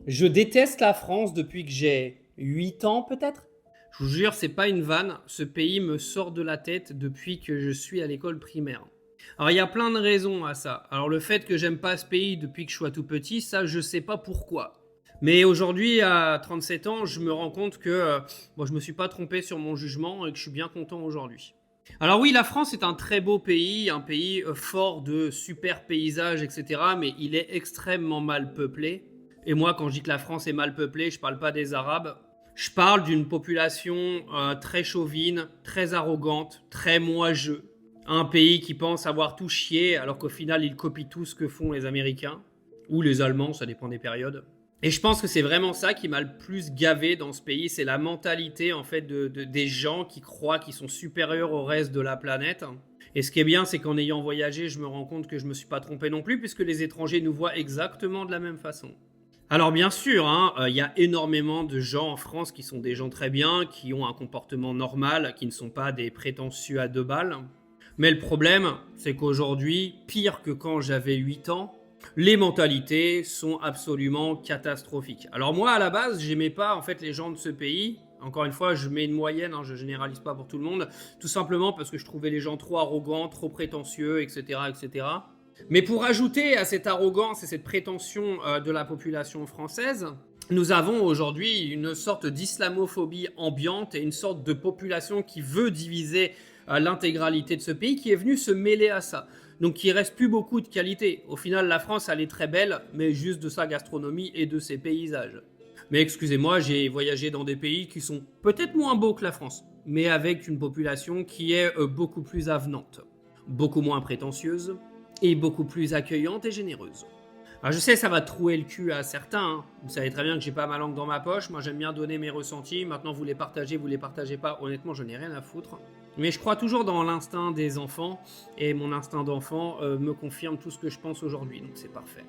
Je déteste la France depuis que j'ai 8 ans peut-être. Je vous jure, c'est pas une vanne, ce pays me sort de la tête depuis que je suis à l'école primaire. Alors il y a plein de raisons à ça. Alors le fait que j'aime pas ce pays depuis que je sois tout petit, ça je sais pas pourquoi. Mais aujourd'hui, à 37 ans, je me rends compte que moi, je me suis pas trompé sur mon jugement et que je suis bien content aujourd'hui. Alors oui, la France est un pays fort de super paysages, etc. Mais il est extrêmement mal peuplé. Et moi, quand je dis que la France est mal peuplée, je parle pas des Arabes. Je parle d'une population très chauvine, très arrogante, très moi-je. Un pays qui pense avoir tout chié, alors qu'au final, il copie tout ce que font les Américains. Ou les Allemands, ça dépend des périodes. Et je pense que c'est vraiment ça qui m'a le plus gavé dans ce pays, c'est la mentalité en fait des gens qui croient qu'ils sont supérieurs au reste de la planète. Et ce qui est bien, c'est qu'en ayant voyagé, je me rends compte que je me suis pas trompé non plus, puisque les étrangers nous voient exactement de la même façon. Alors bien sûr, il y a énormément de gens en France qui sont des gens très bien, qui ont un comportement normal, qui ne sont pas des prétentieux à deux balles. Mais le problème, c'est qu'aujourd'hui, pire que quand j'avais 8 ans, les mentalités sont absolument catastrophiques. Alors moi, à la base, j'aimais pas en fait les gens de ce pays. Encore une fois, je mets une moyenne, je généralise pas pour tout le monde, tout simplement parce que je trouvais les gens trop arrogants, trop prétentieux, etc., etc. Mais pour ajouter à cette arrogance et cette prétention de la population française, nous avons aujourd'hui une sorte d'islamophobie ambiante et une sorte de population qui veut diviser l'intégralité de ce pays, qui est venue se mêler à ça. Donc il reste plus beaucoup de qualité. Au final, la France, elle est très belle, mais juste de sa gastronomie et de ses paysages. Mais excusez-moi, j'ai voyagé dans des pays qui sont peut-être moins beaux que la France, mais avec une population qui est beaucoup plus avenante, beaucoup moins prétentieuse et beaucoup plus accueillante et généreuse. Alors je sais, ça va trouer le cul à certains. Vous savez très bien que j'ai pas ma langue dans ma poche. Moi, j'aime bien donner mes ressentis. Maintenant, vous les partagez pas. Honnêtement, je n'ai rien à foutre. Mais je crois toujours dans l'instinct des enfants. Et mon instinct d'enfant me confirme tout ce que je pense aujourd'hui. Donc c'est parfait.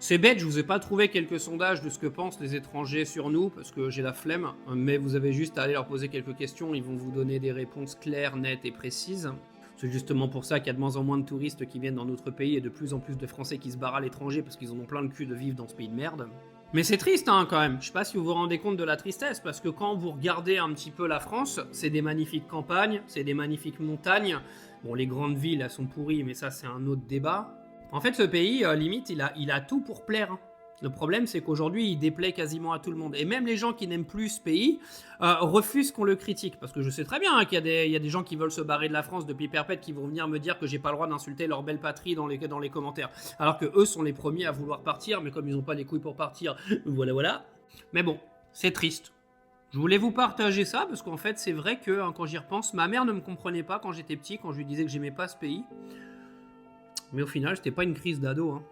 C'est bête, je vous ai pas trouvé quelques sondages de ce que pensent les étrangers sur nous, parce que j'ai la flemme. Mais vous avez juste à aller leur poser quelques questions. Ils vont vous donner des réponses claires, nettes et précises. C'est justement pour ça qu'il y a de moins en moins de touristes qui viennent dans notre pays et de plus en plus de Français qui se barrent à l'étranger parce qu'ils en ont plein le cul de vivre dans ce pays de merde. Mais c'est triste quand même, je sais pas si vous vous rendez compte de la tristesse, parce que quand vous regardez un petit peu la France, c'est des magnifiques campagnes, c'est des magnifiques montagnes. Bon, les grandes villes, elles sont pourries, mais ça c'est un autre débat. En fait, ce pays, limite, il a tout pour plaire. Le problème, c'est qu'aujourd'hui, il déplaît quasiment à tout le monde. Et même les gens qui n'aiment plus ce pays refusent qu'on le critique. Parce que je sais très bien qu'il y a des gens qui veulent se barrer de la France depuis perpète qui vont venir me dire que j'ai pas le droit d'insulter leur belle patrie dans les commentaires. Alors que eux sont les premiers à vouloir partir, mais comme ils n'ont pas les couilles pour partir, voilà, voilà. Mais bon, c'est triste. Je voulais vous partager ça parce qu'en fait, c'est vrai que quand j'y repense, ma mère ne me comprenait pas quand j'étais petit, quand je lui disais que j'aimais pas ce pays. Mais au final, c'était pas une crise d'ado.